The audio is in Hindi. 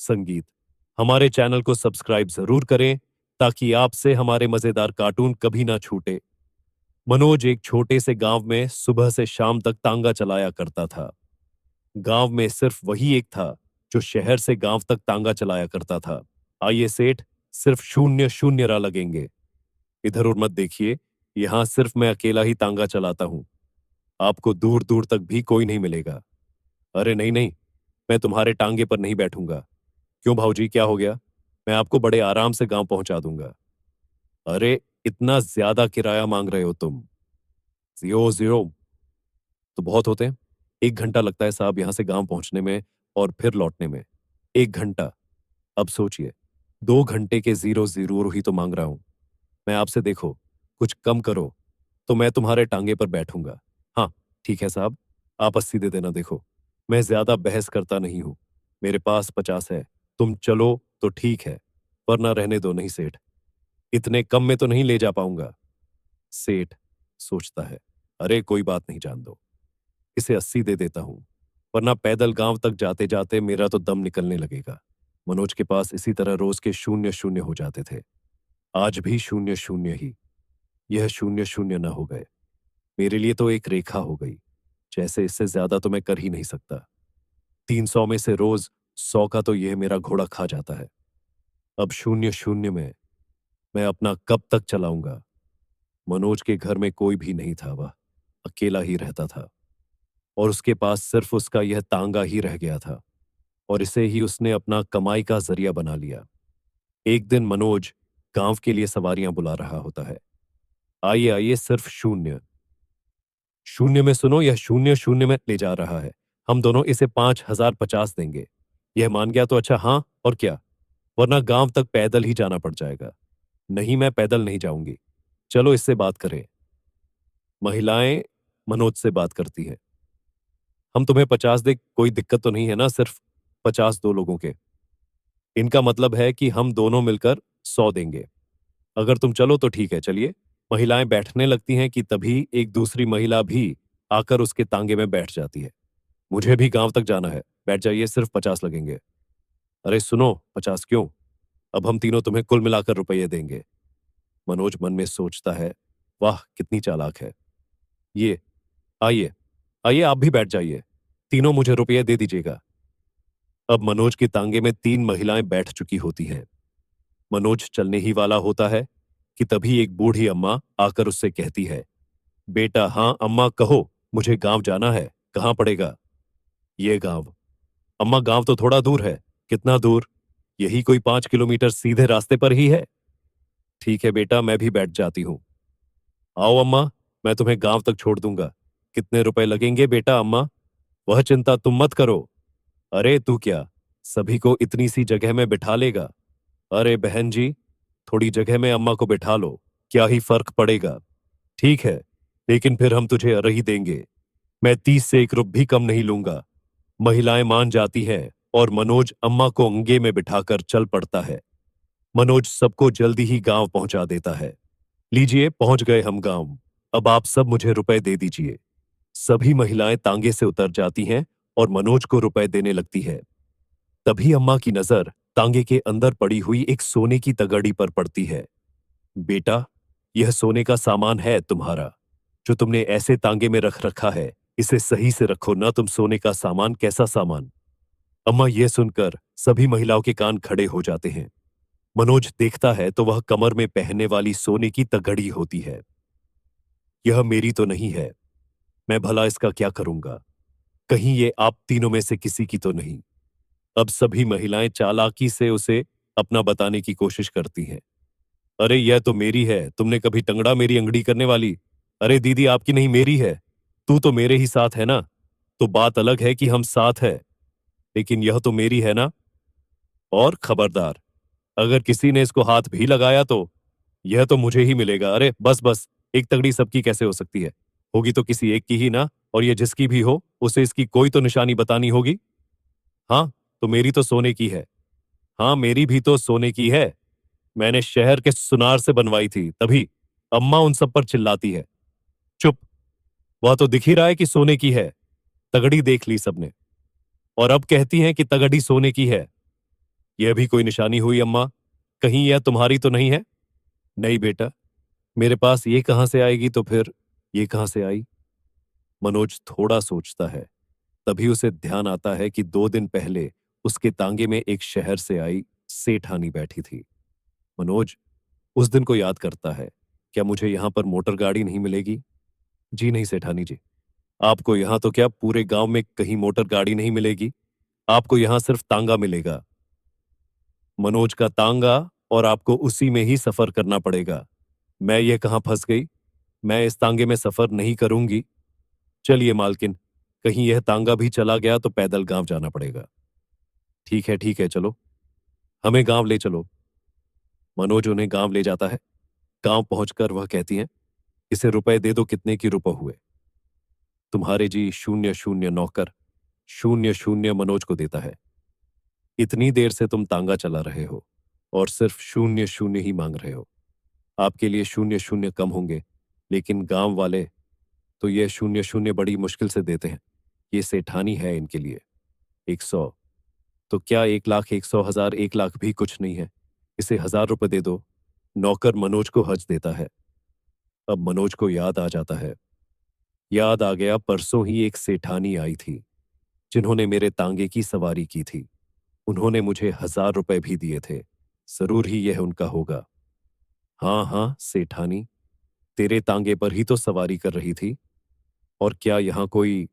संगीत। हमारे चैनल को सब्सक्राइब जरूर करें ताकि आपसे हमारे मजेदार कार्टून कभी ना छूटे। मनोज एक छोटे से गांव में सुबह से शाम तक तांगा चलाया करता था। गांव में सिर्फ वही एक था जो शहर से गांव तक तांगा चलाया करता था। आइए सेठ, सिर्फ शून्य शून्य रा लगेंगे। इधर उधर मत देखिए, यहां सिर्फ मैं अकेला ही तांगा चलाता हूं। आपको दूर दूर तक भी कोई नहीं मिलेगा। अरे नहीं नहीं, मैं तुम्हारे टांगे पर नहीं बैठूंगा। क्यों भाऊजी, क्या हो गया? मैं आपको बड़े आराम से गांव पहुंचा दूंगा। अरे, इतना ज्यादा किराया मांग रहे हो तुम? 0 0 तो बहुत होते हैं। 1 घंटा लगता है साहब यहां से गांव पहुंचने में और फिर लौटने में। 1 घंटा। अब सोचिए, 2 घंटे के 0 0 ही तो मांग रहा हूं। मैं आपसे, देखो, कुछ कम करो तो मैं तुम्हारे टांगे पर बैठूंगा। हाँ, ठीक है साहब, आप 80 दे देना। देखो, मैं ज्यादा बहस करता नहीं हूं। मेरे पास 50 है। तुम चलो तो ठीक है, वरना रहने दो। नहीं सेठ, इतने कम में तो नहीं ले जा पाऊंगा। सेठ सोचता है, अरे कोई बात नहीं, जान दो, इसे 80 दे देता हूं, वरना पैदल गांव तक जाते जाते मेरा तो दम निकलने लगेगा। मनोज के पास इसी तरह रोज के शून्य शून्य हो जाते थे। आज भी शून्य शून्य ही। यह शून्य शून्य न हो गए, मेरे लिए तो एक रेखा हो गई। जैसे इससे ज्यादा तो मैं कर ही नहीं सकता। 300 में से रोज 100 का तो यह मेरा घोड़ा खा जाता है। अब शून्य शून्य में मैं अपना कब तक चलाऊंगा? मनोज के घर में कोई भी नहीं था। वह अकेला ही रहता था और उसके पास सिर्फ उसका यह तांगा ही रह गया था और इसे ही उसने अपना कमाई का जरिया बना लिया। एक दिन मनोज गांव के लिए सवारियां बुला रहा होता है। आइए आइए, सिर्फ शून्य शून्य में सुनो, यह शून्य शून्य में ले जा रहा है। हम दोनों इसे 5050 देंगे। यह मान गया तो अच्छा, हाँ और क्या, वरना गांव तक पैदल ही जाना पड़ जाएगा। नहीं, मैं पैदल नहीं जाऊंगी। चलो इससे बात करें। महिलाएं मनोज से बात करती है। हम तुम्हें 50 दे, कोई दिक्कत तो नहीं है ना? सिर्फ 50 दो लोगों के। इनका मतलब है कि हम दोनों मिलकर 100 देंगे। अगर तुम चलो तो ठीक है, चलिए। महिलाएं बैठने लगती हैं कि तभी एक दूसरी महिला भी आकर उसके तांगे में बैठ जाती है। मुझे भी गांव तक जाना है, बैठ जाइए, सिर्फ 50 लगेंगे। अरे सुनो, 50 क्यों? अब हम तीनों तुम्हें कुल मिलाकर रुपये देंगे। मनोज मन में सोचता है, वाह कितनी चालाक है ये। आइए आइए, आप भी बैठ जाइए, तीनों मुझे रुपये दे दीजिएगा। अब मनोज के तांगे में 3 महिलाएं बैठ चुकी होती हैं। मनोज चलने ही वाला होता है कि तभी एक बूढ़ी अम्मा आकर उससे कहती है, बेटा, हाँ अम्मा कहो, मुझे गांव जाना है। कहाँ पड़ेगा ये गांव? अम्मा, गांव तो थोड़ा दूर है। कितना दूर? यही कोई 5 किलोमीटर सीधे रास्ते पर ही है। ठीक है बेटा, मैं भी बैठ जाती हूँ। आओ अम्मा, मैं तुम्हें गांव तक छोड़ दूंगा। कितने रुपए लगेंगे बेटा? अम्मा, वह चिंता तुम मत करो। अरे तू क्या, सभी को इतनी सी जगह में बिठा लेगा? अरे बहन जी, थोड़ी जगह में अम्मा को बिठा लो, क्या ही फर्क पड़ेगा। ठीक है, लेकिन फिर हम तुझे अरही देंगे। मैं 30 से 1 रुपया भी कम नहीं लूंगा। महिलाएं मान जाती हैं और मनोज अम्मा को अंगे में बिठाकर चल पड़ता है। मनोज सबको जल्दी ही गांव पहुंचा देता है। लीजिए, पहुंच गए हम गांव। अब आप सब मुझे रुपए दे दीजिए। सभी महिलाएं तांगे से उतर जाती हैं और मनोज को रुपए देने लगती है। तभी अम्मा की नजर तांगे के अंदर पड़ी हुई एक सोने की तगड़ी पर पड़ती है। बेटा, यह सोने का सामान है तुम्हारा, जो तुमने ऐसे तांगे में रख रखा है। इसे सही से रखो ना। तुम सोने का सामान? कैसा सामान? अम्मा, यह सुनकर सभी महिलाओं के कान खड़े हो जाते हैं। मनोज देखता है तो वह कमर में पहनने वाली सोने की तगड़ी होती है। यह मेरी तो नहीं है, मैं भला इसका क्या करूंगा? कहीं ये आप तीनों में से किसी की तो नहीं? अब सभी महिलाएं चालाकी से उसे अपना बताने की कोशिश करती हैं। अरे यह तो मेरी है, तुमने कभी टंगड़ा मेरी अंगड़ी करने वाली? अरे दीदी, आपकी नहीं, मेरी है। तू तो मेरे ही साथ है ना? तो बात अलग है कि हम साथ है, लेकिन यह तो मेरी है ना? और खबरदार, अगर किसी ने इसको हाथ भी लगाया तो यह तो मुझे ही मिलेगा। अरे बस बस, एक तगड़ी सबकी कैसे हो सकती है? होगी तो किसी एक की ही ना, और ये जिसकी भी हो उसे इसकी कोई तो निशानी बतानी होगी। हाँ, तो मेरी तो सोने की है। हाँ, मेरी भी तो सोने की है। मैंने शहर के सुनार से बनवाई थी, तभी अम्मा उन सब पर चिल्लाती है। चुप, वह तो दिख ही रहा है कि सोने की है। तगड़ी देख ली सबने और अब कहती हैं कि तगड़ी सोने की है। यह भी कोई निशानी हुई अम्मा? कहीं यह तुम्हारी तो नहीं है? नहीं बेटा, मेरे पास ये कहां से आएगी तो फिर ये कहां से आई? मनोज थोड़ा सोचता है। तभी उसे ध्यान आता है कि 2 दिन पहले उसके तांगे में एक शहर से आई सेठानी बैठी थी। मनोज उस दिन को याद करता है। क्या मुझे यहां पर मोटर गाड़ी नहीं मिलेगी? जी नहीं सेठानी जी, आपको यहां तो क्या पूरे गांव में कहीं मोटर गाड़ी नहीं मिलेगी। आपको यहां सिर्फ तांगा मिलेगा। मनोज का तांगा, और आपको उसी में ही सफर करना पड़ेगा। मैं ये कहां फंस गई? मैं इस तांगे में सफर नहीं करूंगी। चलिए मालकिन, कहीं यह तांगा भी चला गया तो पैदल गांव जाना पड़ेगा। ठीक है, चलो, हमें गांव ले चलो। मनोज उन्हें गांव ले जाता है। गांव पहुंचकर वह कहती हैं, इसे रुपए दे दो, कितने की रुपए हुए? तुम्हारे जी 0 0 नौकर 0 0 मनोज को देता है। इतनी देर से तुम तांगा चला रहे हो और सिर्फ 0 0 ही मांग रहे हो। आपके लिए 0 0 कम होंगे, लेकिन गांव वाले तो ये 0 0 बड़ी मुश्किल से देते हैं। ये सेठानी है इनके लिए। 100 तो क्या 1 लाख 100 हजार 1 लाख भी कुछ नहीं है। इसे 1000 रुपए दे दो। नौकर मनोज को हज देता है। अब मनोज को याद आ जाता है। याद आ गया, परसों ही एक सेठानी आई थी जिन्होंने मेरे तांगे की सवारी की थी। उन्होंने मुझे 1000 रुपए भी दिए थे। जरूर ही यह उनका होगा। हाँ हाँ सेठानी, तेरे तांगे पर ही तो सवारी कर रही थी। और क्या यहां कोई